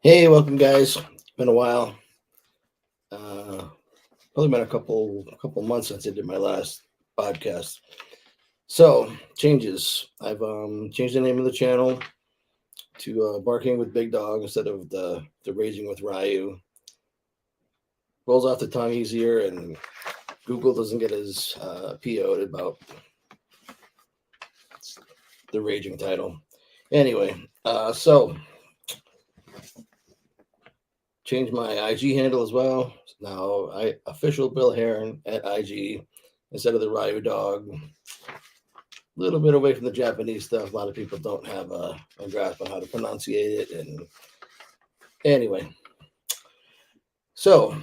Hey, welcome, guys. Been a while. Probably been a couple months since I did my last podcast. So changes. I've changed the name of the channel to Barking with Big Dog instead of the Raging with Ryu. Rolls off the tongue easier, and Google doesn't get as PO'd about the Raging title. Anyway, so changed my IG handle as well. Now I official Bill Heron at IG instead of the Ryu Dog. A little bit away from the Japanese stuff. A lot of people don't have a grasp on how to pronunciate it. And anyway, so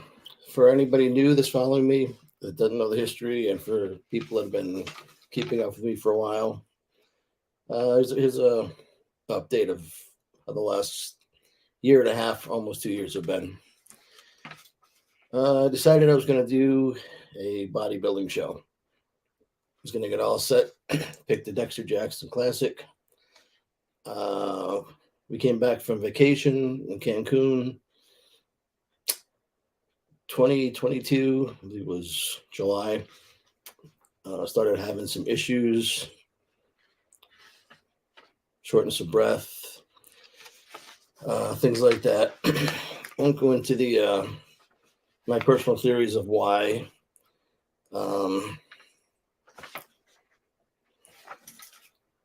for anybody new that's following me that doesn't know the history, and for people that have been keeping up with me for a while, here's a update of the last year and a half, almost 2 years have been. I decided I was going to do a bodybuilding show. I was going to get all set, pick the Dexter Jackson Classic. We came back from vacation in Cancun, 2022, I believe it was July. Started having some issues, shortness of breath, things like that. Won't go into the my personal theories of why.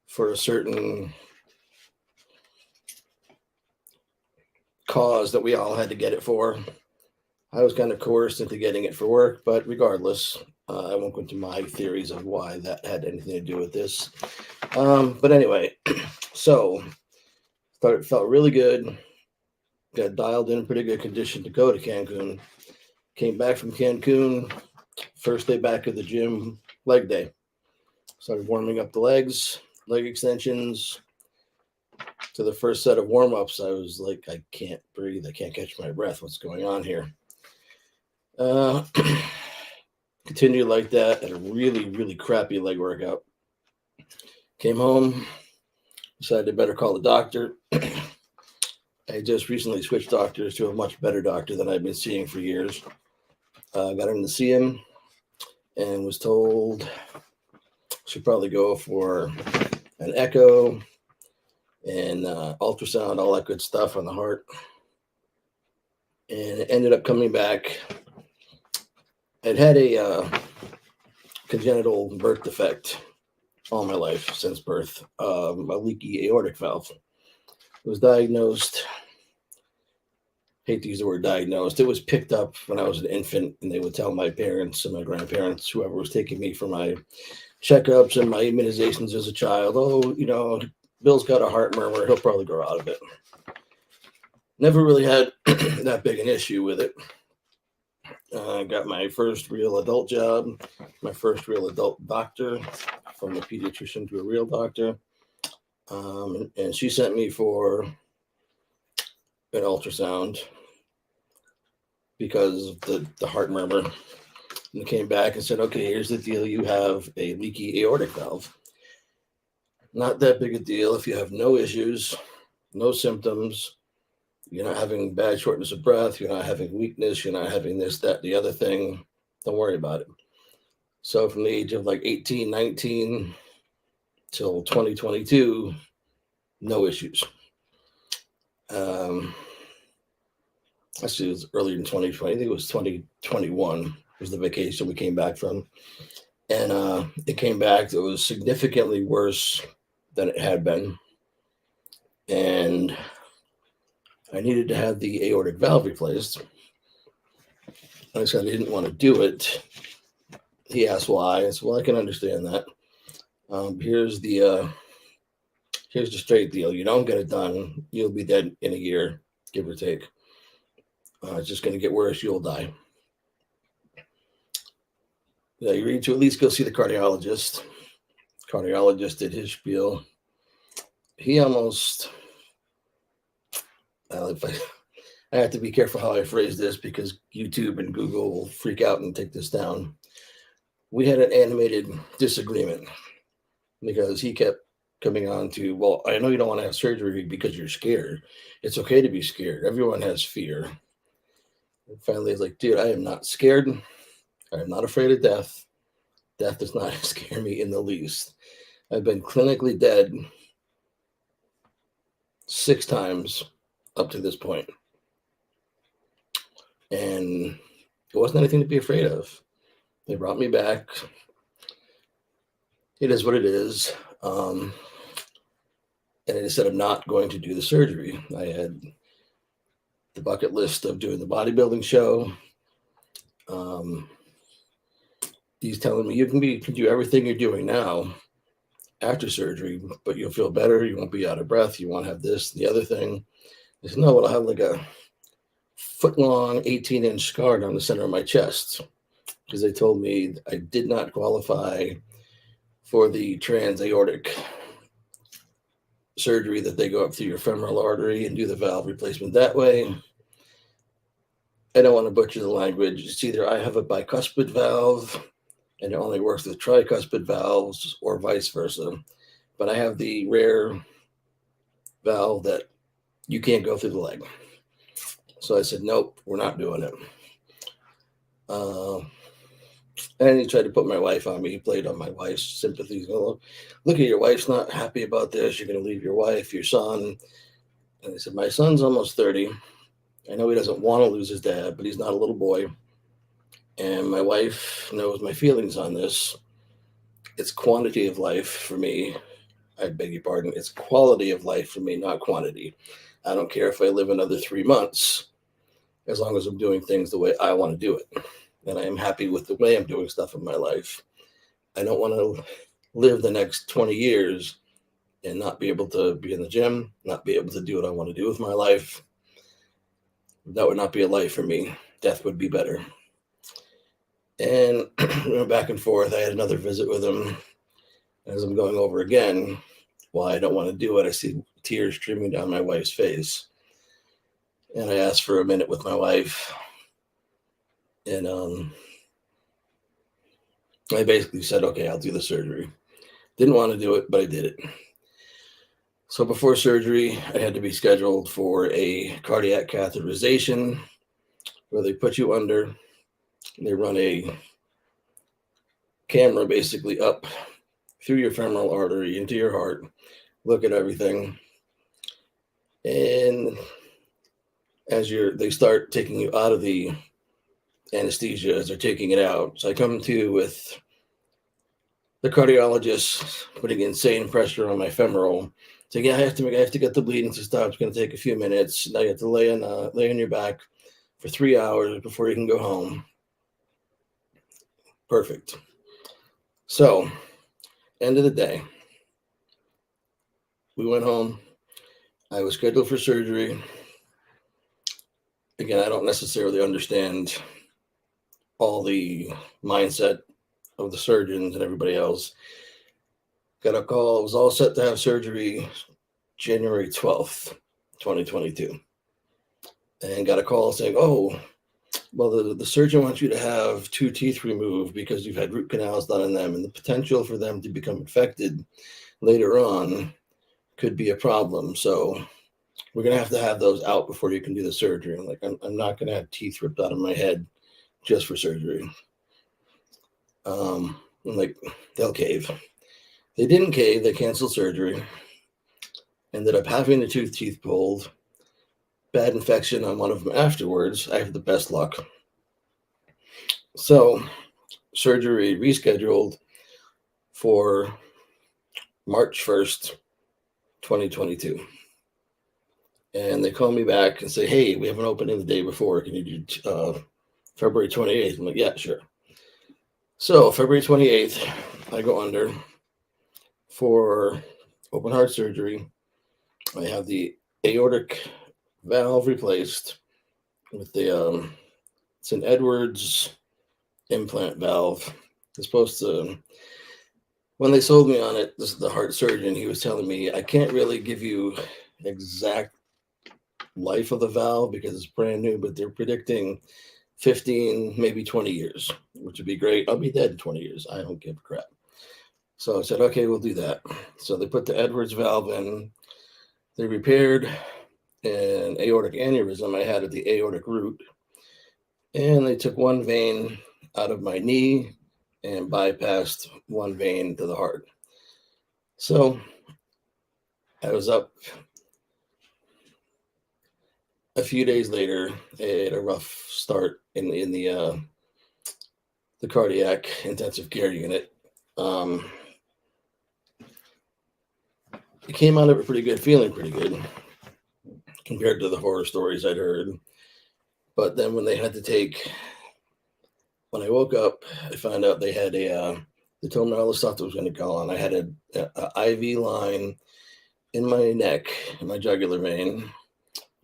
For a certain cause that we all had to get it for. I was kind of coerced into getting it for work, but regardless, I won't go into my theories of why that had anything to do with this. But anyway, so thought it felt really good. Got dialed in pretty good condition to go to Cancun. Came back from Cancun, first day back at the gym, leg day. Started warming up the legs, leg extensions. To the first set of warm-ups, I was like, I can't breathe. I can't catch my breath. What's going on here? Continued like that at a really, really crappy leg workout. Came home, decided I better call the doctor. I just recently switched doctors to a much better doctor than I've been seeing for years. Got in to see him and was told I should probably go for an echo and ultrasound, all that good stuff on the heart. And it ended up coming back. I'd had a congenital birth defect all my life since birth, a leaky aortic valve. It was diagnosed. Hate to use the word diagnosed. It was picked up when I was an infant, and they would tell my parents and my grandparents, whoever was taking me for my checkups and my immunizations as a child, oh, Bill's got a heart murmur. He'll probably grow out of it. Never really had that big an issue with it. Got my first real adult job, my first real adult doctor, from a pediatrician to a real doctor. And she sent me for an ultrasound because of the heart murmur. And came back and said, okay, here's the deal. You have a leaky aortic valve. Not that big a deal if you have no issues, no symptoms. You're not having bad shortness of breath. You're not having weakness. You're not having this, that, the other thing. Don't worry about it. So from the age of like 18, 19 till 2022, no issues. Actually, it was earlier in 2020. I think it was 2021 was the vacation we came back from. And it came back. It was significantly worse than it had been. And I needed to have the aortic valve replaced. I said I didn't want to do it. He asked why. I said, well, I can understand that. Here's the straight deal. You don't get it done, you'll be dead in a year, give or take. It's just going to get worse. You'll die. Yeah, you need to at least go see the cardiologist. Cardiologist did his spiel. He almost, I have to be careful how I phrase this because YouTube and Google will freak out and take this down. We had an animated disagreement because he kept coming on to, well, I know you don't want to have surgery because you're scared. It's okay to be scared. Everyone has fear. And finally, it's like, dude, I am not scared. I am not afraid of death. Death does not scare me in the least. I've been clinically dead 6 times up to this point. And it wasn't anything to be afraid of. They brought me back. It is what it is. And I just said, I'm not going to do the surgery. I had the bucket list of doing the bodybuilding show. He's telling me you can do everything you're doing now after surgery, but you'll feel better. You won't be out of breath. You won't have this, the other thing. I said, no, well, I'll have like a foot-long, 18-inch scar down the center of my chest because they told me I did not qualify for the transaortic surgery that they go up through your femoral artery and do the valve replacement that way. I don't want to butcher the language. It's either I have a bicuspid valve and it only works with tricuspid valves or vice versa. But I have the rare valve that you can't go through the leg. So I said, nope, we're not doing it. And he tried to put my wife on me. He played on my wife's sympathies. Oh, look at your wife's not happy about this. You're going to leave your wife, your son. And I said, my son's almost 30. I know he doesn't want to lose his dad, but he's not a little boy. And my wife knows my feelings on this. It's quantity of life for me. I beg your pardon. It's quality of life for me, not quantity. I don't care if I live another 3 months, as long as I'm doing things the way I want to do it. And I am happy with the way I'm doing stuff in my life. I don't want to live the next 20 years and not be able to be in the gym, not be able to do what I want to do with my life. That would not be a life for me. Death would be better. And we went back and forth. I had another visit with him. As I'm going over again, why I don't want to do it, I see tears streaming down my wife's face. And I asked for a minute with my wife. And I basically said, okay, I'll do the surgery. Didn't want to do it, but I did it. So before surgery, I had to be scheduled for a cardiac catheterization where they put you under. They run a camera basically up through your femoral artery into your heart, look at everything. And as they start taking you out of the anesthesia, as they're taking it out. So I come to with the cardiologist putting insane pressure on my femoral. Saying, yeah, I have to get the bleeding to stop. It's going to take a few minutes. Now you have to lay on your back for 3 hours before you can go home. Perfect. So, end of the day, we went home. I was scheduled for surgery. Again, I don't necessarily understand all the mindset of the surgeons and everybody else. Got a call. It was all set to have surgery January 12th, 2022. And got a call saying, oh, well, the surgeon wants you to have 2 teeth removed because you've had root canals done in them, and the potential for them to become infected later on could be a problem. So we're going to have those out before you can do the surgery. I'm like, I'm not going to have teeth ripped out of my head just for surgery. I'm like, they'll cave. They didn't cave. They canceled surgery. Ended up having the 2 teeth pulled. Bad infection on one of them afterwards. I have the best luck. So surgery rescheduled for March 1st, 2022. And they call me back and say, hey, we have an opening the day before. Can you do February 28th? I'm like, yeah, sure. So February 28th, I go under for open heart surgery. I have the aortic valve replaced with the it's an Edwards implant valve. It's supposed to, when they sold me on it, this is the heart surgeon, he was telling me I can't really give you exact life of the valve because it's brand new, but they're predicting 15, maybe 20 years, which would be great. I'll be dead in 20 years. I don't give a crap. So I said, okay, we'll do that. So they put the Edwards valve in. They repaired an aortic aneurysm I had at the aortic root. And they took one vein out of my knee and bypassed one vein to the heart. So I was up a few days later. I had a rough start in the cardiac intensive care unit. It came out of it pretty good, feeling pretty good compared to the horror stories I'd heard. But then when I woke up, I found out they had they told me all the stuff that was going to go on. I had a IV line in my neck, in my jugular vein.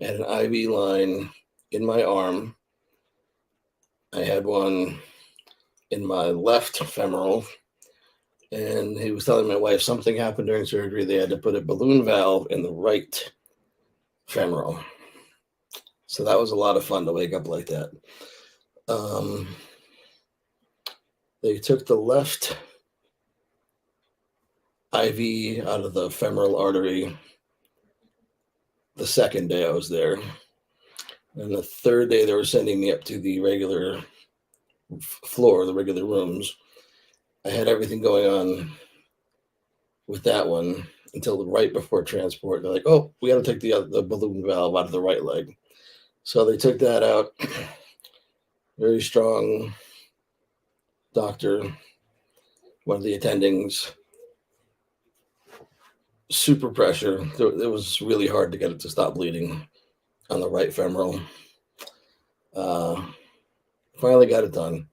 I had an IV line in my arm. I had one in my left femoral. And he was telling my wife something happened during surgery. They had to put a balloon valve in the right femoral. So that was a lot of fun to wake up like that. They took the left IV out of the femoral artery the second day I was there. And the third day they were sending me up to the regular floor, the regular rooms. I had everything going on with that one until right before transport. They're like, oh, we got to take the balloon valve out of the right leg. So they took that out. Very strong doctor, one of the attendings, super pressure. It was really hard to get it to stop bleeding on the right femoral. Finally got it done.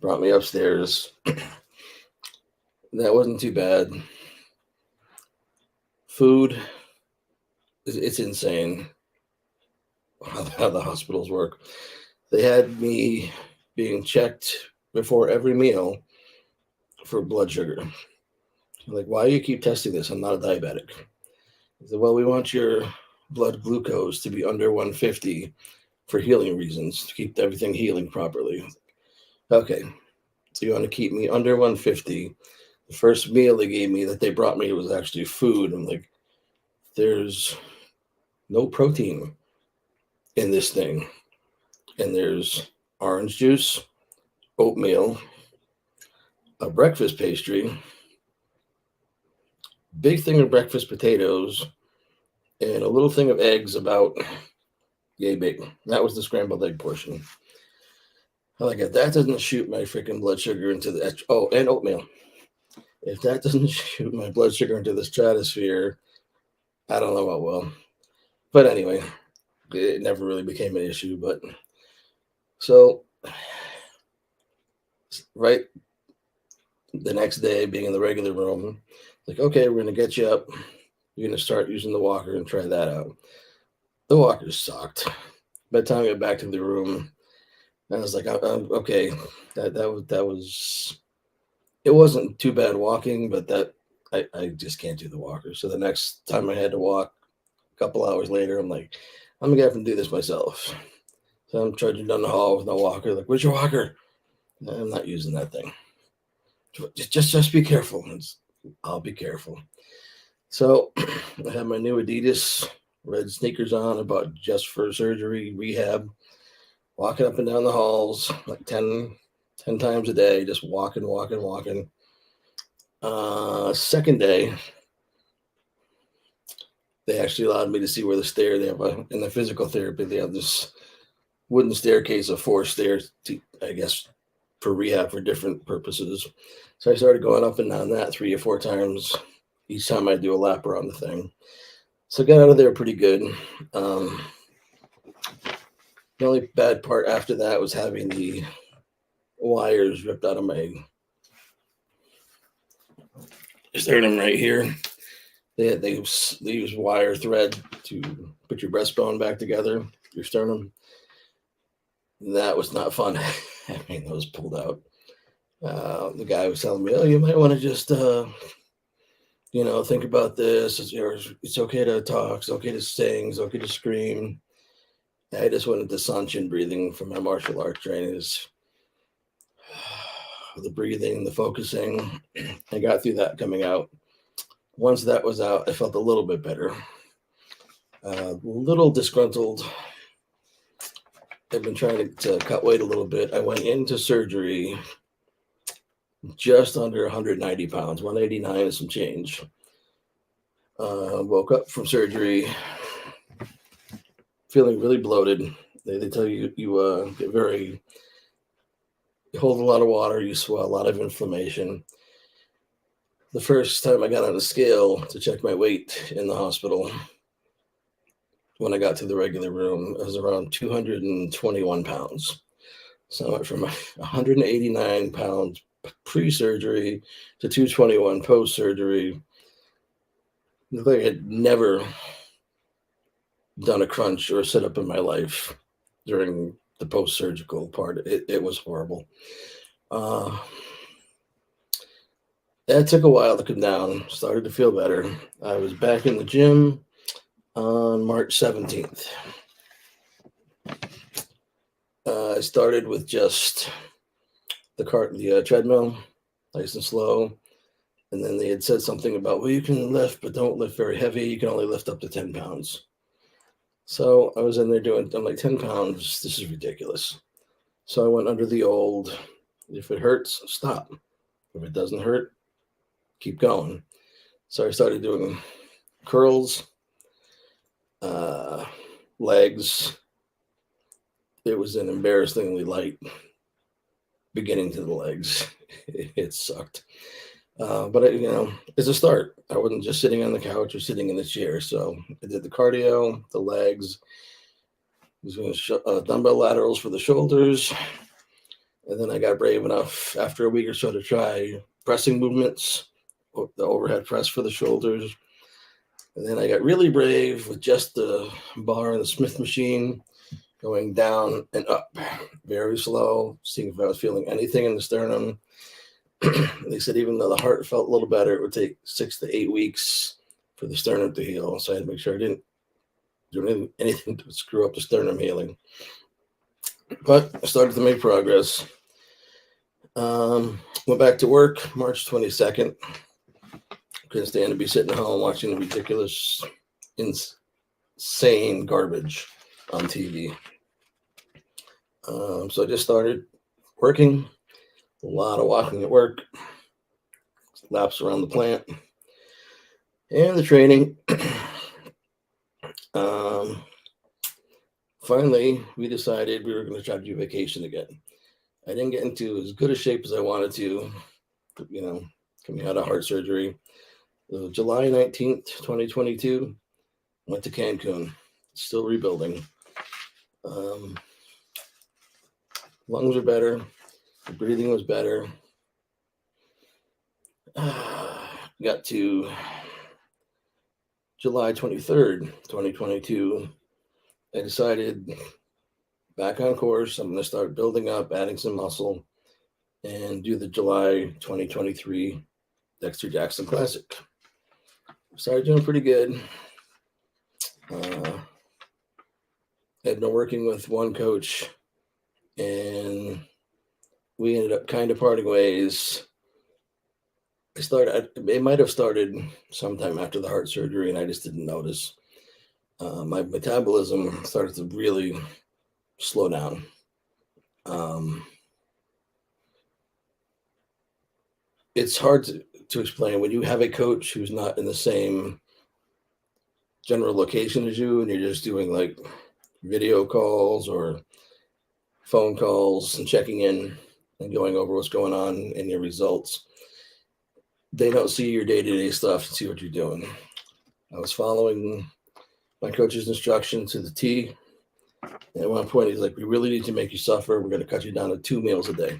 Brought me upstairs. That wasn't too bad. Food, it's insane how the hospitals work. They had me being checked before every meal for blood sugar. Like, why do you keep testing this? I'm not a diabetic. I said, well, we want your blood glucose to be under 150 for healing reasons, to keep everything healing properly. Okay, so you want to keep me under 150. The first meal they gave me that they brought me was actually food. I'm like, there's no protein in this thing. And there's orange juice, oatmeal, a breakfast pastry, big thing of breakfast potatoes, and a little thing of eggs about yay big. That was the scrambled egg portion. I like it. That doesn't shoot my freaking blood sugar into the and oatmeal. If that doesn't shoot my blood sugar into the stratosphere, I don't know what will. But anyway, it never really became an issue. But so, right the next day, being in the regular room, like, okay, we're going to get you up. You're going to start using the walker and try that out. The walker sucked. By the time I got back to the room, I was like, okay, that was, it wasn't too bad walking, but that I just can't do the walker. So the next time I had to walk a couple hours later, I'm like, I'm gonna have to do this myself. So I'm trudging down the hall with no walker. Like, where's your walker? I'm not using that thing. Just be careful. I'll be careful. So I have my new Adidas red sneakers on, about just for surgery, rehab, walking up and down the halls like 10 times a day, just walking. Second day, they actually allowed me to see where the stair, they have in the physical therapy, they have this wooden staircase of 4 stairs, I guess, for rehab for different purposes. So I started going up and down that 3 or 4 times each time I do a lap around the thing. So got out of there pretty good. The only bad part after that was having the wires ripped out of my sternum right here. They use wire thread to put your breastbone back together, your sternum. That was not fun having those pulled out. The guy was telling me, oh, you might want to just, think about this. It's okay to talk. It's okay to sing. It's okay to scream. I just went into Sanshin breathing from my martial arts training. the breathing, the focusing. I got through that coming out. Once that was out, I felt a little bit better. A little disgruntled. I've been trying to cut weight a little bit. I went into surgery just under 190 pounds, 189 and some change. Woke up from surgery feeling really bloated. They tell you get you hold a lot of water, you swell, a lot of inflammation. The first time I got on a scale to check my weight in the hospital, when I got to the regular room, it was around 221 pounds. So I went from 189 pounds pre-surgery to 221 post-surgery. Looked like I had never done a crunch or a sit-up in my life during the post-surgical part. It was horrible. That took a while to come down. Started to feel better. I was back in the gym on March 17th. I started with just the treadmill, nice and slow. And then they had said something about, well, you can lift, but don't lift very heavy. You can only lift up to 10 pounds. So I was in there I'm like, 10 pounds, this is ridiculous. So I went under the old, if it hurts, stop. If it doesn't hurt, keep going. So I started doing curls, legs. It was an embarrassingly light beginning to the legs. It sucked. But it's a start. I wasn't just sitting on the couch or sitting in the chair. So I did the cardio, the legs, I was doing dumbbell laterals for the shoulders. And then I got brave enough after a week or so to try pressing movements, the overhead press for the shoulders. And then I got really brave with just the bar and the Smith machine, going down and up very slow, seeing if I was feeling anything in the sternum. They said even though the heart felt a little better, it would take 6 to 8 weeks for the sternum to heal. So I had to make sure I didn't do anything to screw up the sternum healing. But I started to make progress. Went back to work March 22nd. Couldn't stand to be sitting at home watching ridiculous, insane garbage on TV. So I just started working, a lot of walking at work, laps around the plant, and the training. Finally, we decided we were going to try to do vacation again. I didn't get into as good a shape as I wanted to, coming out of heart surgery. July 19th, 2022, went to Cancun, still rebuilding. Lungs are better. The breathing was better. Got to July 23rd, 2022. I decided back on course. I'm going to start building up, adding some muscle, and do the July 2023 Dexter Jackson Classic. Started doing pretty good. Had been working with one coach, and we ended up kind of parting ways. It might have started sometime after the heart surgery, and I just didn't notice. My metabolism started to really slow down. It's hard to explain when you have a coach who's not in the same general location as you, and you're just doing like video calls or phone calls and checking in and going over what's going on and your results. They don't see your day-to-day stuff and see what you're doing. I was following my coach's instruction to the T. And at one point, he's like, we really need to make you suffer. We're going to cut you down to 2 meals a day.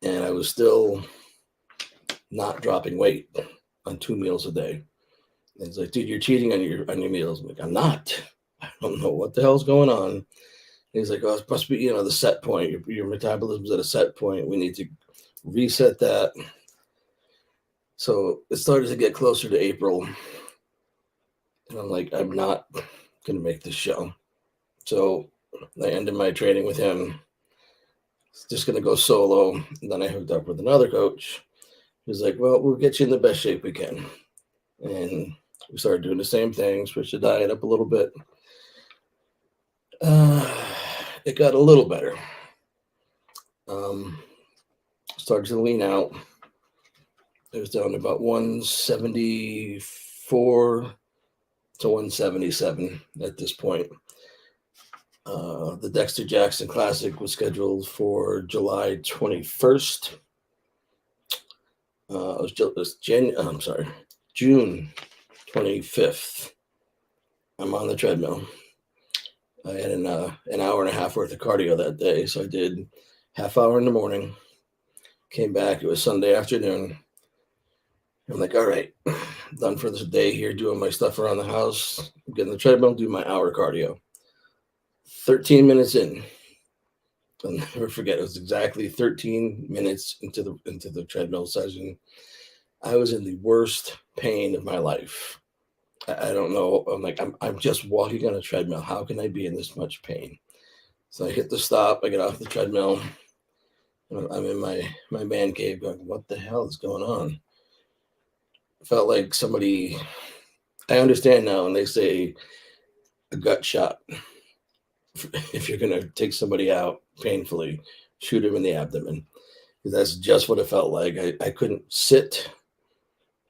And I was still not dropping weight on 2 meals a day. And he's like, dude, you're cheating on your meals. I'm like, I'm not. I don't know what the hell's going on. And he's like, oh, it must be, the set point. Your metabolism's at a set point. We need to reset that. So it started to get closer to April. And I'm like, I'm not going to make this show. So I ended my training with him. just going to go solo. And then I hooked up with another coach. He's like, well, we'll get you in the best shape we can. And we started doing the same thing, switched the diet up a little bit. It got a little better. Started to lean out. It was down to about 174 to 177 at this point. The Dexter Jackson Classic was scheduled for July 21st. It was June 25th. I'm on the treadmill. I had an hour and a half worth of cardio that day. So I did half hour in the morning, came back. It was Sunday afternoon. I'm like, all right, done for this day here, doing my stuff around the house, get in the treadmill, do my hour cardio. 13 minutes in, I'll never forget, it was exactly 13 minutes into the treadmill session. I was in the worst pain of my life. I don't know. I'm like, I'm just walking on a treadmill. How can I be in this much pain? So I hit the stop. I get off the treadmill. I'm in my man cave going, what the hell is going on? Felt like somebody, I understand now when they say a gut shot. If you're going to take somebody out painfully, shoot him in the abdomen. Because that's just what it felt like. I couldn't sit.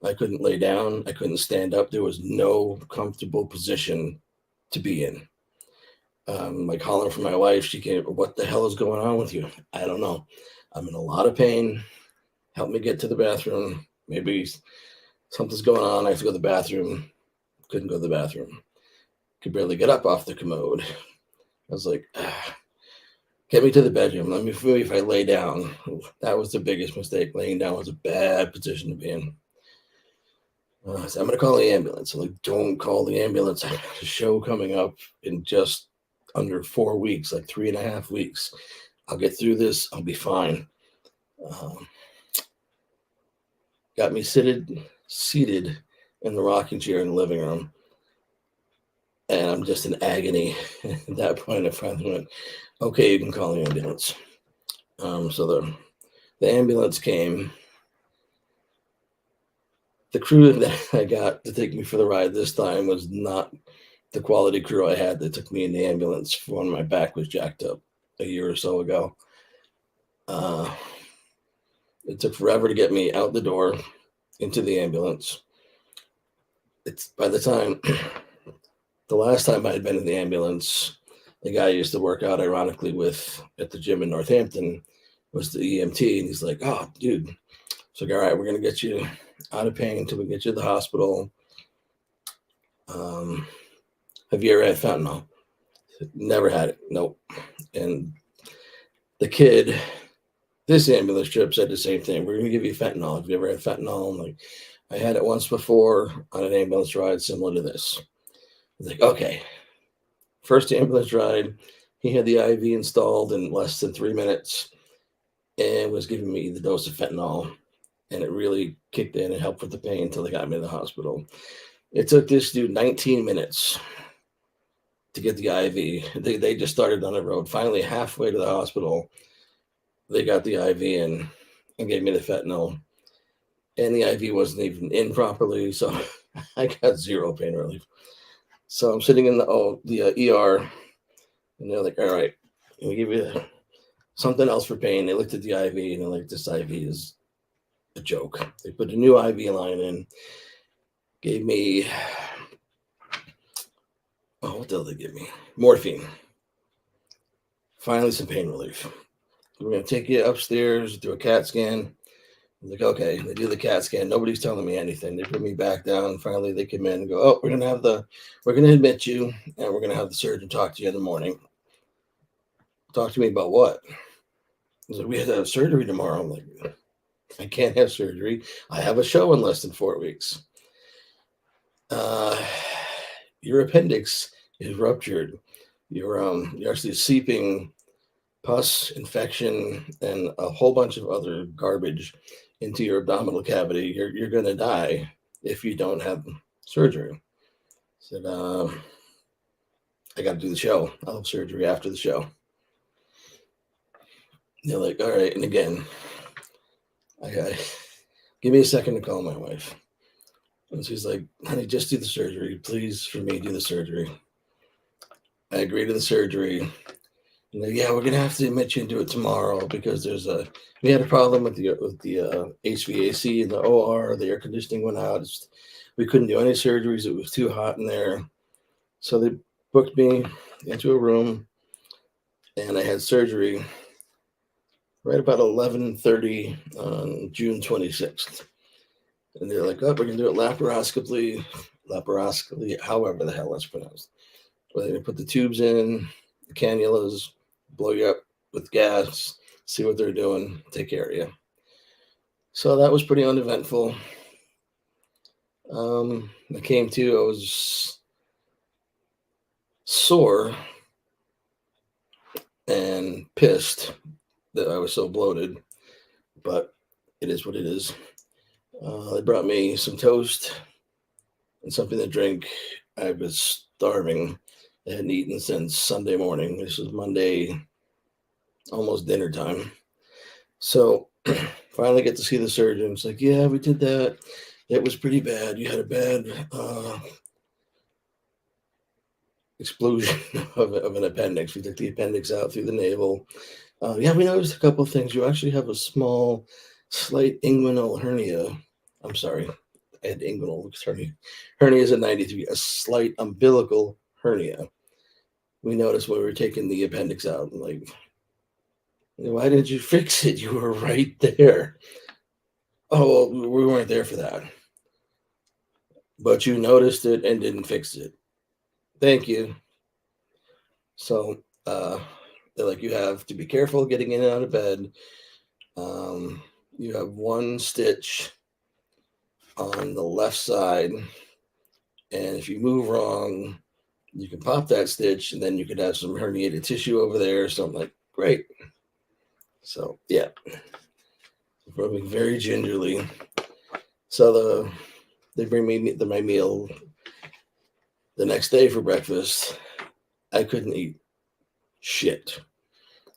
I couldn't lay down. I couldn't stand up. There was no comfortable position to be in. Like hollering for my wife, she came, what the hell is going on with you? I don't know. I'm in a lot of pain. Help me get to the bathroom. Maybe something's going on. I have to go to the bathroom. Couldn't go to the bathroom. Could barely get up off the commode. I was like, get me to the bedroom. Let me feel if I lay down. That was the biggest mistake. Laying down was a bad position to be in. So I'm going to call the ambulance. I'm like, don't call the ambulance. I have a show coming up in just under 4 weeks, like 3.5 weeks. I'll get through this. I'll be fine. Got me seated in the rocking chair in the living room. And I'm just in agony. At that point, I finally went, okay, you can call the ambulance. So the ambulance came. The crew that I got to take me for the ride this time was not the quality crew I had that took me in the ambulance when my back was jacked up a year or so ago. It took forever to get me out the door into the ambulance. It's by the time, the last time I had been in the ambulance, the guy I used to work out ironically with at the gym in Northampton was the EMT. And he's like, oh, dude. So, all right, we're going to get you out of pain until we get you to the hospital. Have you ever had fentanyl? Never had it. Nope. And the kid, this ambulance trip said the same thing. We're going to give you fentanyl. Have you ever had fentanyl? I'm like, I had it once before on an ambulance ride similar to this. He's like, okay. First ambulance ride, he had the IV installed in less than 3 minutes and was giving me the dose of fentanyl. And it really kicked in and helped with the pain until they got me to the hospital. It took this dude 19 minutes to get the IV. They just started on the road. Finally, halfway to the hospital, they got the IV in and gave me the fentanyl. And the IV wasn't even in properly, so I got zero pain relief. So I'm sitting in the ER, and they're like, all right, we give you something else for pain. They looked at the IV, and they're like, this IV is a joke. They put a new IV line in, gave me, what the hell did they give me? Morphine. Finally, some pain relief. We're going to take you upstairs, do a CAT scan. I'm like, okay. They do the CAT scan. Nobody's telling me anything. They put me back down. Finally, they come in and go, oh, we're going to admit you, and we're going to have the surgeon talk to you in the morning. Talk to me about what? He's like, we have to have surgery tomorrow. I'm like, I can't have surgery. I have a show in less than 4 weeks. Your appendix is ruptured. You're actually seeping pus, infection, and a whole bunch of other garbage into your abdominal cavity. You're going to die if you don't have surgery. I said, I got to do the show. I'll have surgery after the show. They're like, all right. And again, I give me a second to call my wife. And she's like, honey, just do the surgery. Please, for me, do the surgery. I agree to the surgery. And like, yeah, we're gonna have to admit you and do it tomorrow because we had a problem with the HVAC in the OR. The air conditioning went out. We couldn't do any surgeries. It was too hot in there. So they booked me into a room, and I had surgery right about 11:30 on June 26th. And they're like, oh, we're gonna do it laparoscopically, however the hell that's pronounced. Where they're gonna put the tubes in, the cannulas, blow you up with gas, see what they're doing, take care of you. So that was pretty uneventful. I came to, I was sore and pissed that I was so bloated, but it is what it is. They brought me some toast and something to drink. I was starving. I hadn't eaten since Sunday morning. This was Monday, almost dinner time. So finally get to see the surgeon. It's like, yeah, we did that. It was pretty bad. You had a bad explosion of an appendix. We took the appendix out through the navel. Yeah, we noticed a couple of things. You actually have a small, slight inguinal hernia. I'm sorry, I had inguinal hernia. Hernia is a 93, a slight umbilical hernia. We noticed when we were taking the appendix out. Like, why didn't you fix it? You were right there. Oh, well, we weren't there for that. But you noticed it and didn't fix it. Thank you. So they're like, you have to be careful getting in and out of bed. You have one stitch on the left side, and if you move wrong, you can pop that stitch, and then you could have some herniated tissue over there. So I'm like, great. So yeah, rubbing very gingerly. So they bring me my meal the next day for breakfast. I couldn't eat shit.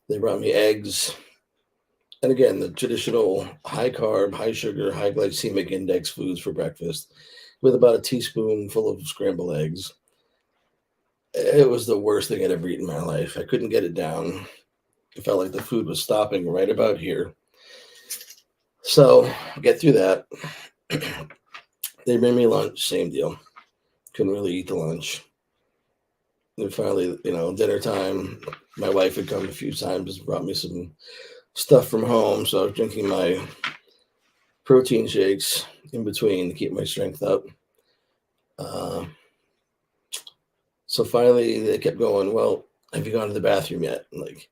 They brought me eggs. And again, the traditional high carb, high sugar, high glycemic index foods for breakfast with about a teaspoonful of scrambled eggs. It was the worst thing I'd ever eaten in my life. I couldn't get it down. It felt like the food was stopping right about here. So get through that. They bring me lunch, same deal. Couldn't really eat the lunch. And finally, dinner time, my wife had come a few times, brought me some stuff from home. So I was drinking my protein shakes in between to keep my strength up. So finally they kept going, well, have you gone to the bathroom yet? Like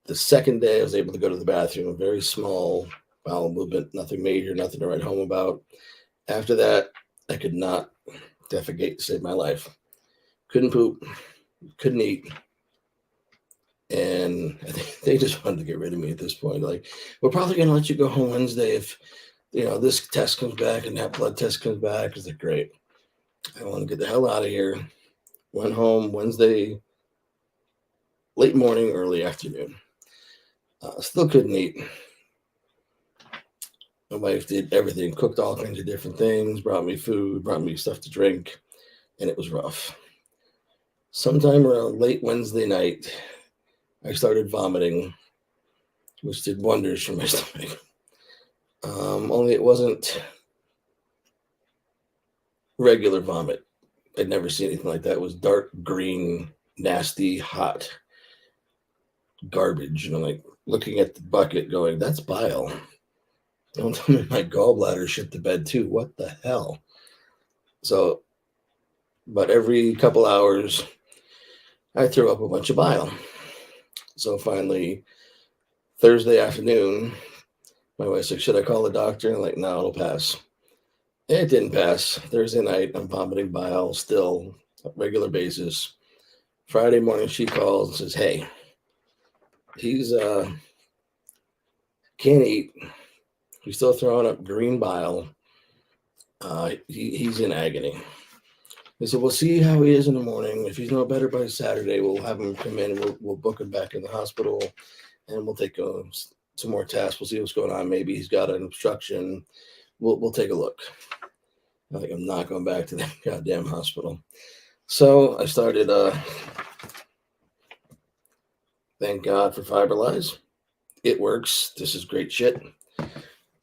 the second day I was able to go to the bathroom, a very small bowel movement, nothing major, nothing to write home about. After that, I could not defecate to save my life. Couldn't poop, couldn't eat. And I think they just wanted to get rid of me at this point. Like, we're probably going to let you go home Wednesday if, this test comes back and that blood test comes back. It's like, great. I want to get the hell out of here. Went home Wednesday, late morning, early afternoon. Still couldn't eat. My wife did everything, cooked all kinds of different things, brought me food, brought me stuff to drink, and it was rough. Sometime around late Wednesday night, I started vomiting, which did wonders for my stomach. Only it wasn't regular vomit. I'd never seen anything like that. It was dark green, nasty, hot garbage. And I'm like looking at the bucket going, that's bile. Don't tell me my gallbladder shit the bed too. What the hell? So, but every couple hours, I threw up a bunch of bile. So finally, Thursday afternoon, my wife's like, should I call the doctor? And I'm like, no, it'll pass. It didn't pass. Thursday night, I'm vomiting bile still, on a regular basis. Friday morning, she calls and says, hey, he's can't eat. He's still throwing up green bile. He's in agony. They said, we'll see how he is in the morning. If he's no better by Saturday, we'll have him come in and we'll book him back in the hospital. and we'll take some more tests. We'll see what's going on. Maybe he's got an obstruction. We'll take a look. I'm not going back to that goddamn hospital. So I started, thank God for Fiberlize. It works. This is great shit.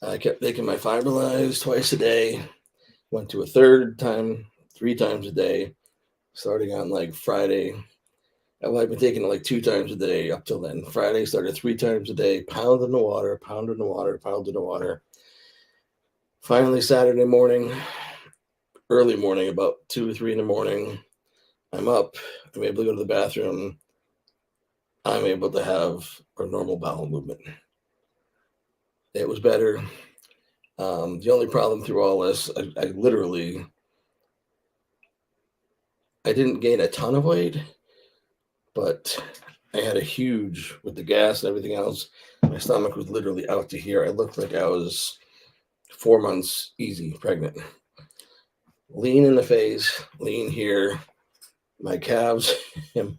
I kept taking my Fiberlize twice a day. Went to a third time, 3 times a day, starting on like Friday. I've been taking it like 2 times a day up till then. Friday started 3 times a day, pounding the water. Finally, Saturday morning, early morning, about 2 or 3 in the morning, I'm up. I'm able to go to the bathroom. I'm able to have a normal bowel movement. It was better. The only problem through all this, I didn't gain a ton of weight, but I had a huge, with the gas and everything else, my stomach was literally out to here. I looked like I was 4 months easy pregnant. Lean in the face, lean here. My calves and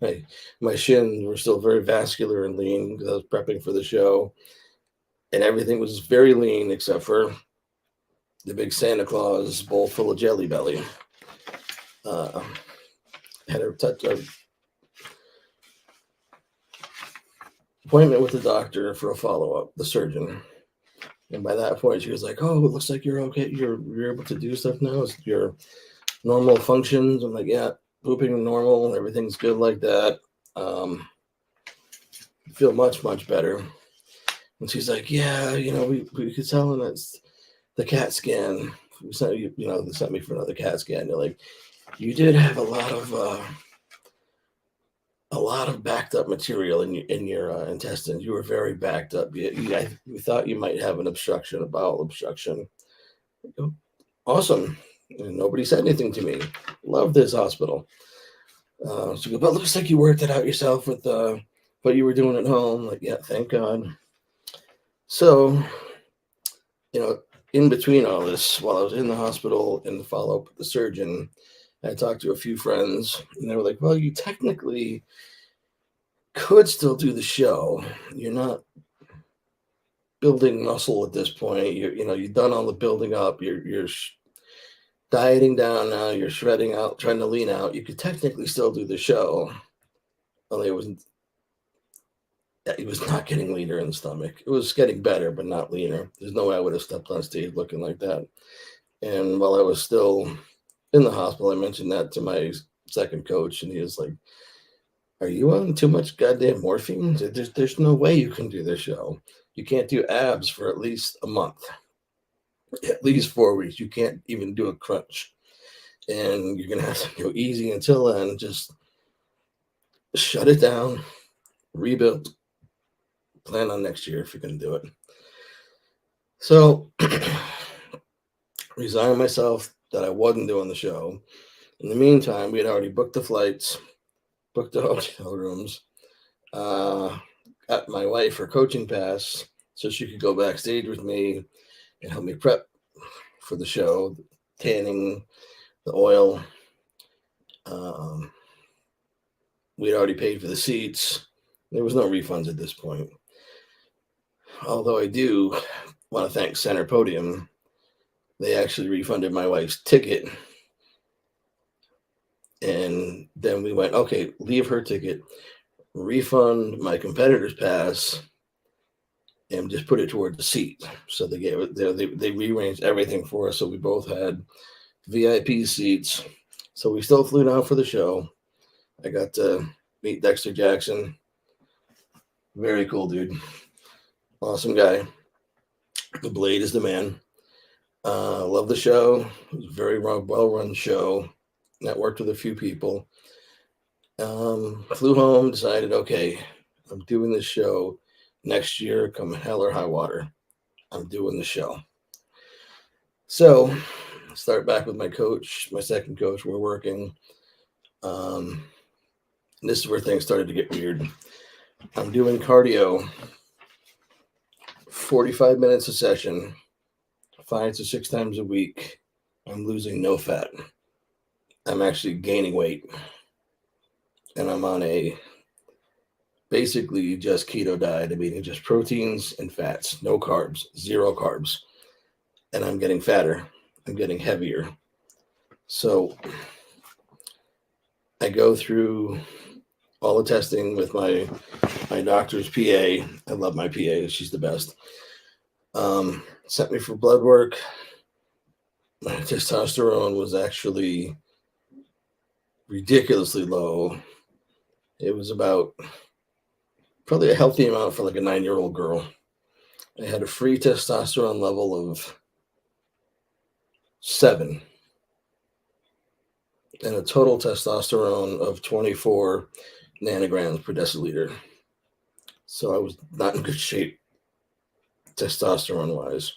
my shins were still very vascular and lean because I was prepping for the show. And everything was very lean except for the big Santa Claus bowl full of Jelly Belly. Had a appointment with the doctor for a follow-up, the surgeon. And by that point, she was like, "Oh, it looks like you're okay. You're able to do stuff now. It's your normal functions." I'm like, "Yeah, pooping normal. Everything's good like that. Feel much, much better." And she's like, "Yeah, we could tell, and that's the CAT scan. We sent they sent me for another CAT scan. They're like, you did have a lot of backed up material in your intestines. You were very backed up. We thought you might have an obstruction, a bowel obstruction." Awesome. And nobody said anything to me. Love this hospital. She goes, "But looks like you worked it out yourself with what you were doing at home." Like, yeah, thank God. So, in between all this, while I was in the hospital in the follow-up with the surgeon, I talked to a few friends, and they were like, "Well, you technically could still do the show. You're not building muscle at this point. You've done all the building up. You're dieting down now. You're shredding out, trying to lean out. You could technically still do the show." Only it was not getting leaner in the stomach. It was getting better, but not leaner. There's no way I would have stepped on stage looking like that. And while I was still in the hospital, I mentioned that to my second coach, and he was like, "Are you on too much goddamn morphine? There's no way you can do this show. You can't do abs for at least a month, at least 4 weeks. You can't even do a crunch. And you're going to have to go easy until then. Just shut it down, rebuild, plan on next year if you're going to do it." So resigned myself that I wasn't doing the show. In the meantime, we had already booked the flights, booked the hotel rooms, got my wife her coaching pass so she could go backstage with me and help me prep for the show, tanning, the oil. We'd already paid for the seats. There was no refunds at this point. Although I do want to thank Center Podium. They actually refunded my wife's ticket. And then we went, okay, leave her ticket, refund my competitor's pass, and just put it toward the seat. So they gave it, they rearranged everything for us. So we both had VIP seats. So we still flew down for the show. I got to meet Dexter Jackson. Very cool dude. Awesome guy. The Blade is the man. Love the show. It was a very well-run show. Networked with a few people. Flew home, decided, okay, I'm doing this show next year, come hell or high water. I'm doing the show. So start back with my coach, my second coach. We're working. And this is where things started to get weird. I'm doing cardio, 45 minutes a session, 5 to 6 times a week. I'm losing no fat. I'm actually gaining weight. And I'm on a basically just keto diet. I'm eating just proteins and fats, no carbs, zero carbs. And I'm getting fatter. I'm getting heavier. So I go through all the testing with my doctor's PA. I love my PA. She's the best. Sent me for blood work. My testosterone was actually ridiculously low. It was about probably a healthy amount for like a 9-year-old girl. I had a free testosterone level of 7 and a total testosterone of 24 nanograms per deciliter. So I was not in good shape testosterone wise.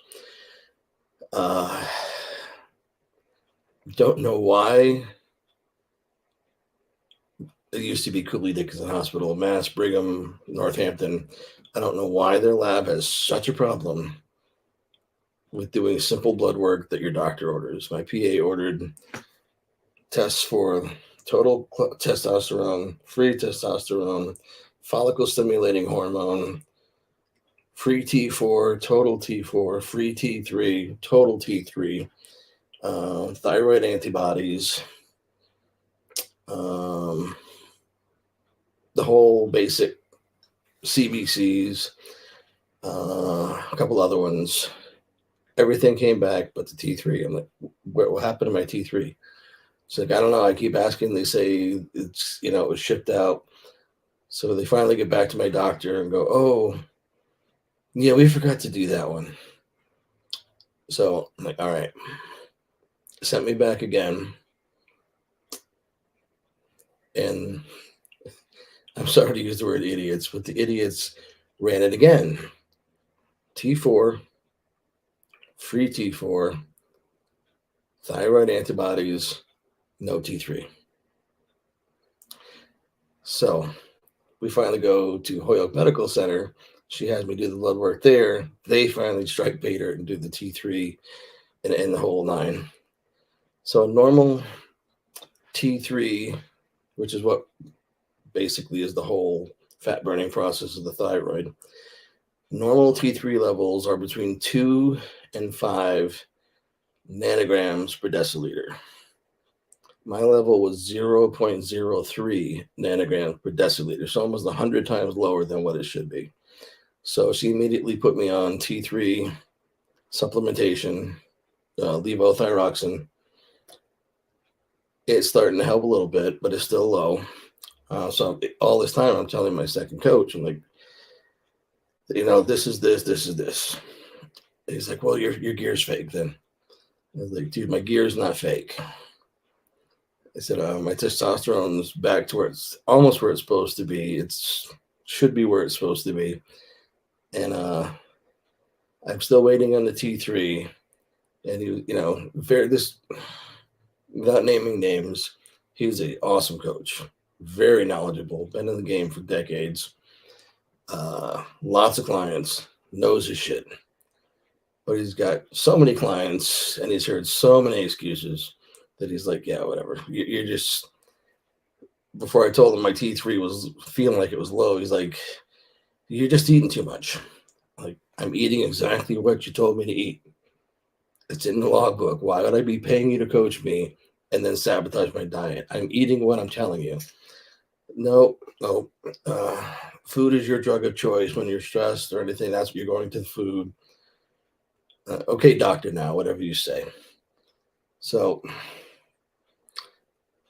Don't know why. It used to be Cooley Dickinson Hospital, Mass, Brigham, Northampton. I don't know why their lab has such a problem with doing simple blood work that your doctor orders. My PA ordered tests for total testosterone, free testosterone, follicle stimulating hormone, free T4, total T4, free T3, total T3, thyroid antibodies, the whole basic CBCs, a couple other ones. Everything came back but the T3. I'm like, what happened to my T3? It's like, I don't know. I keep asking. They say it's, it was shipped out. So they finally get back to my doctor and go, oh, yeah, we forgot to do that one. So I'm like, all right. Sent me back again. And I'm sorry to use the word idiots, but the idiots ran it again. T4, free T4, thyroid antibodies, no T3. So we finally go to Holyoke Medical Center. She has me do the blood work there. They finally strike Bader and do the T3 and the whole 9. So normal T3, which is what basically is the whole fat burning process of the thyroid. Normal T3 levels are between 2 and 5 nanograms per deciliter. My level was 0.03 nanograms per deciliter, so almost 100 times lower than what it should be. So she immediately put me on T3 supplementation, levothyroxine. It's starting to help a little bit, but it's still low. So all this time, I'm telling my second coach, I'm like, this is this, this is this. He's like, well, your gear's fake then. I was like, dude, my gear's not fake. I said, my testosterone's back to where it's almost where it's supposed to be. It's should be where it's supposed to be. And I'm still waiting on the T3. And he, without naming names, he was an awesome coach, very knowledgeable, been in the game for decades, lots of clients, knows his shit. But he's got so many clients and he's heard so many excuses that he's like, yeah, whatever. You're just, before I told him my T3 was feeling like it was low, he's like, you're just eating too much. Like, I'm eating exactly what you told me to eat. It's in the logbook. Why would I be paying you to coach me and then sabotage my diet? I'm eating what I'm telling you. No. Food is your drug of choice when you're stressed or anything. That's what you're going to the food. Okay, doctor, now, whatever you say. So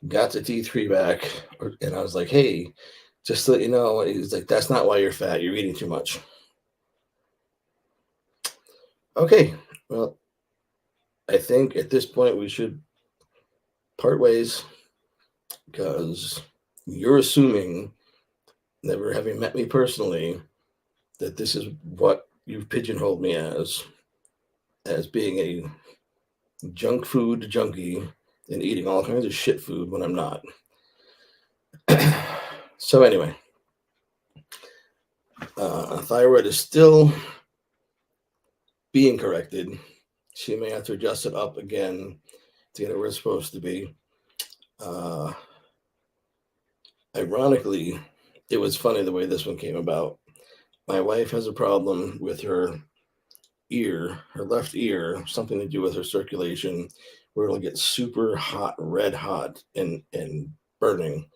got the T3 back, and I was like, hey, just to let you know, he's like, that's not why you're fat. You're eating too much. Okay, well, I think at this point we should part ways because you're assuming, never having met me personally, that this is what you've pigeonholed me as being a junk food junkie and eating all kinds of shit food when I'm not. So anyway, thyroid is still being corrected. She may have to adjust it up again to get it where it's supposed to be. Ironically, it was funny the way this one came about. My wife has a problem with her ear, her left ear, something to do with her circulation, where it'll get super hot, red hot, and burning.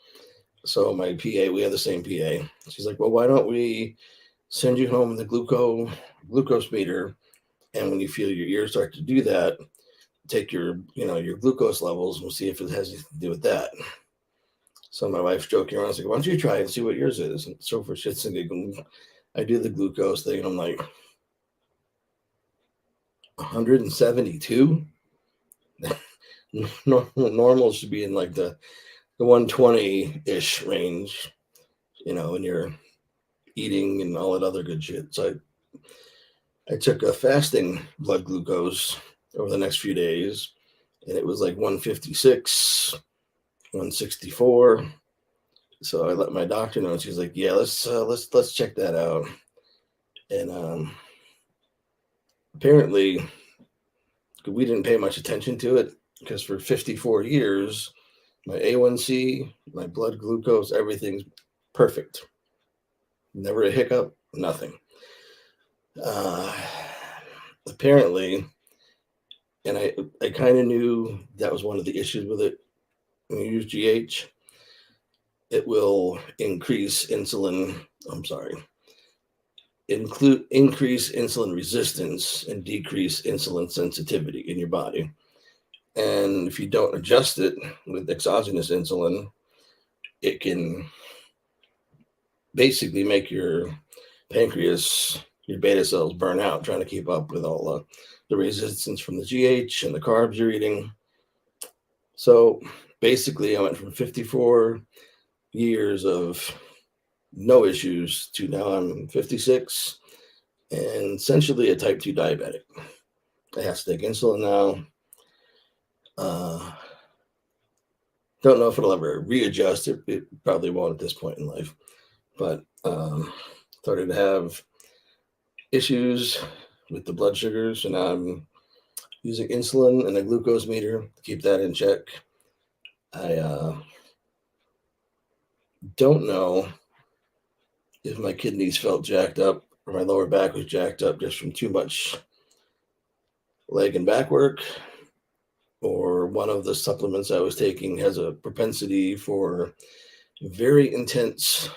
So my PA, we have the same PA. She's like, "Well, why don't we send you home the glucose meter, and when you feel your ears start to do that, take your glucose levels, and we'll see if it has anything to do with that." So my wife's joking around. I was like, "Why don't you try and see what yours is?" And so for shits and giggles, I do the glucose thing, and I'm like, 172. Normal should be in like the 120-ish range, when you're eating and all that other good shit. So I took a fasting blood glucose over the next few days, and it was like 156, 164. So I let my doctor know, and she's like, "Yeah, let's check that out." And apparently, we didn't pay much attention to it because for 54 years, my A1C, my blood glucose, everything's perfect. Never a hiccup, nothing. Apparently, and I kind of knew that was one of the issues with it. When you use GH, it will increase insulin. I'm sorry. Increase insulin resistance and decrease insulin sensitivity in your body. And if you don't adjust it with exogenous insulin, it can basically make your pancreas, your beta cells burn out trying to keep up with all the resistance from the GH and the carbs you're eating. So basically, I went from 54 years of no issues to now I'm 56 and essentially a type 2 diabetic. I have to take insulin now. Don't know if it'll ever readjust. It probably won't at this point in life. But started to have issues with the blood sugars, and I'm using insulin and a glucose meter to keep that in check. I don't know if my kidneys felt jacked up or my lower back was jacked up just from too much leg and back work, or one of the supplements I was taking has a propensity for very intense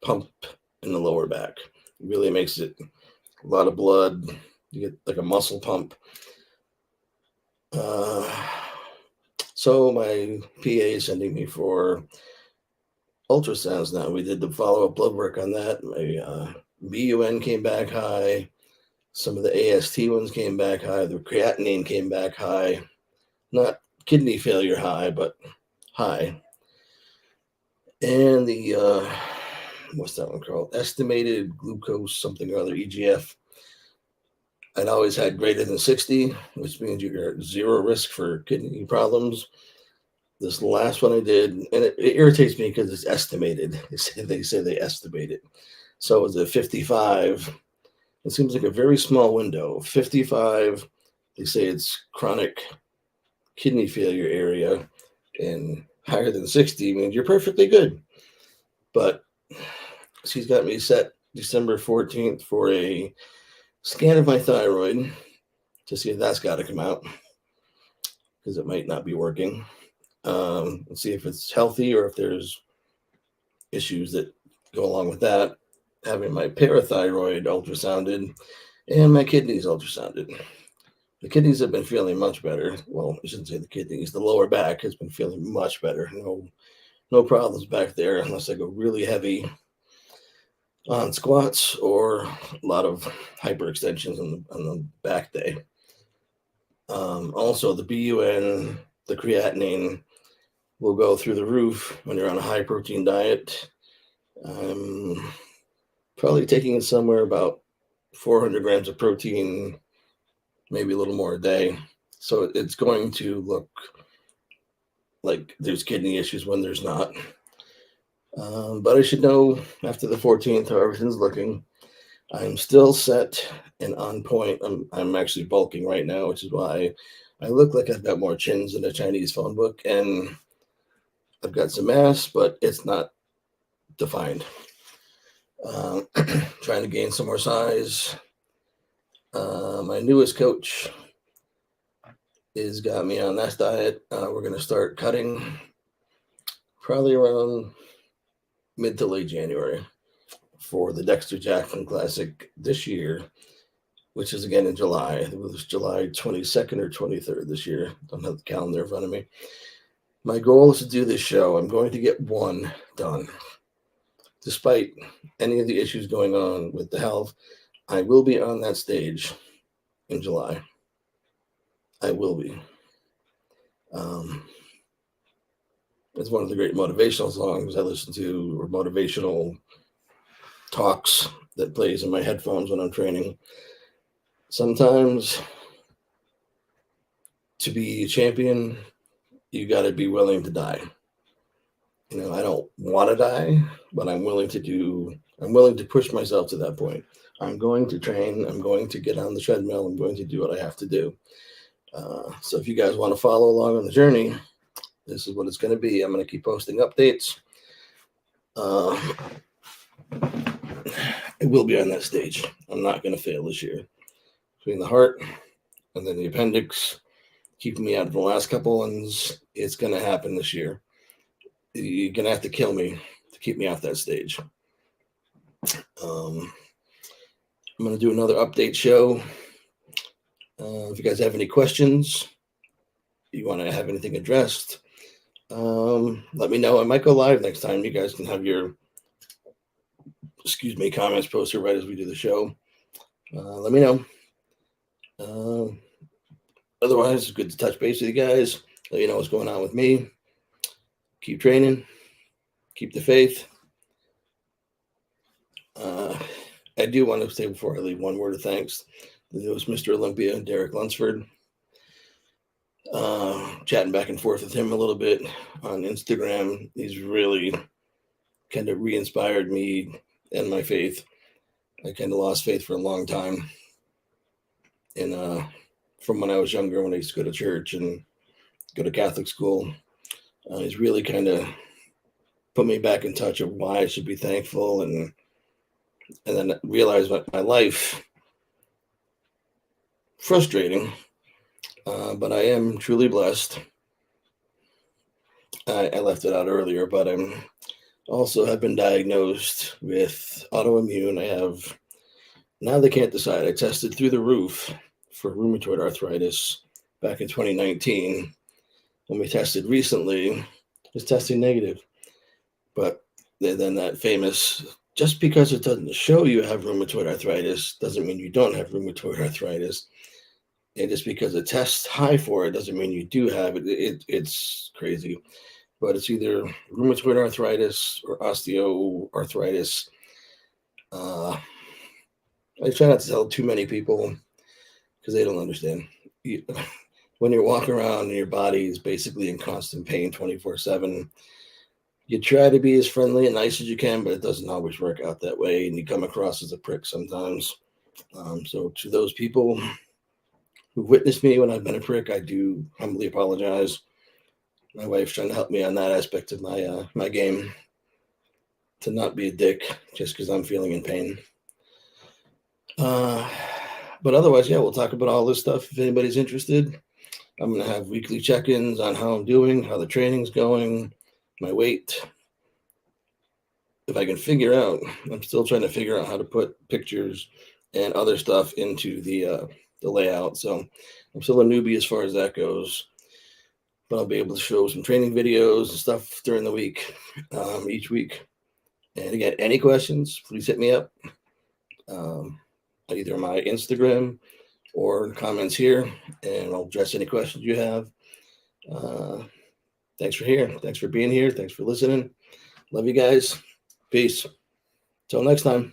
pump in the lower back. It really makes it a lot of blood. You get like a muscle pump. So my PA is sending me for ultrasounds now. We did the follow-up blood work on that. My BUN came back high. Some of the AST ones came back high. The creatinine came back high. Not kidney failure high, but high. And the, what's that one called? Estimated glucose something or other, EGF. I'd always had greater than 60, which means you're at zero risk for kidney problems. This last one I did, and it irritates me because it's estimated. They say they estimate it. So it was at 55. It seems like a very small window. 55, they say it's chronic kidney failure area, and higher than 60 means you're perfectly good. But she's got me set December 14th for a scan of my thyroid to see if that's got to come out, because it might not be working. Let's see if it's healthy or if there's issues that go along with that. Having my parathyroid ultrasounded and my kidneys ultrasounded. The kidneys have been feeling much better. Well, I shouldn't say the kidneys. The lower back has been feeling much better. No problems back there unless I go really heavy on squats or a lot of hyperextensions on the back day. Also, the BUN, the creatinine will go through the roof when you're on a high protein diet. I'm probably taking it somewhere about 400 grams of protein, maybe a little more a day. So it's going to look like there's kidney issues when there's not. But I should know after the 14th how everything's looking. I'm still set and on point. I'm actually bulking right now, which is why I look like I've got more chins than a Chinese phone book. And I've got some mass, but it's not defined. Trying to gain some more size. My newest coach has got me on that diet. We're going to start cutting probably around mid to late January for the Dexter Jackson Classic this year, which is again in July. I think it was July 22nd or 23rd this year. Don't have the calendar in front of me. My goal is to do this show. I'm going to get one done. Despite any of the issues going on with the health, I will be on that stage in July. I will be. It's one of the great motivational songs I listen to, or motivational talks that plays in my headphones when I'm training. Sometimes to be a champion, you got to be willing to die. You know, I don't want to die, but I'm willing to push myself to that point. I'm going to train. I'm going to get on the treadmill. I'm going to do what I have to do. So if you guys want to follow along on the journey, this is what it's going to be. I'm going to keep posting updates. I will be on that stage. I'm not going to fail this year. Between the heart and then the appendix, keeping me out of the last couple ones, it's going to happen this year. You're going to have to kill me to keep me off that stage. I'm going to do another update show. If you guys have any questions, you want to have anything addressed, let me know. I might go live next time. You guys can have your, comments posted right as we do the show. Let me know. Otherwise, it's good to touch base with you guys. Let you know what's going on with me. Keep training. Keep the faith. I do want to say before I leave one word of thanks. It was Mr. Olympia, Derek Lunsford. Chatting back and forth with him a little bit on Instagram. He's really kind of re-inspired me and my faith. I kind of lost faith for a long time. And from when I was younger, when I used to go to church and go to Catholic school, he's really kind of put me back in touch of why I should be thankful, and then realize my life frustrating, but I am truly blessed. I left it out earlier, but I'm also have been diagnosed with autoimmune. I have, now they can't decide. I tested through the roof for rheumatoid arthritis back in 2019. When we tested recently, it's testing negative. But then that famous, just because it doesn't show you have rheumatoid arthritis doesn't mean you don't have rheumatoid arthritis. And just because it tests high for it doesn't mean you do have it. It's crazy. But it's either rheumatoid arthritis or osteoarthritis. I try not to tell too many people because they don't understand. When you're walking around and your body is basically in constant pain 24/7, you try to be as friendly and nice as you can, but it doesn't always work out that way, and you come across as a prick sometimes. So to those people who witnessed me when I've been a prick, I do humbly apologize. My wife's trying to help me on that aspect of my game, to not be a dick just because I'm feeling in pain. But otherwise, yeah, we'll talk about all this stuff if anybody's interested. I'm going to have weekly check-ins on how I'm doing, how the training's going, my weight. If I can figure out, I'm still trying to figure out how to put pictures and other stuff into the layout. So I'm still a newbie as far as that goes. But I'll be able to show some training videos and stuff during the week, each week. And again, any questions, please hit me up. Either my Instagram or comments here, and I'll address any questions you have. Thanks for here. Thanks for being here. Thanks for listening. Love you guys. Peace. Till next time.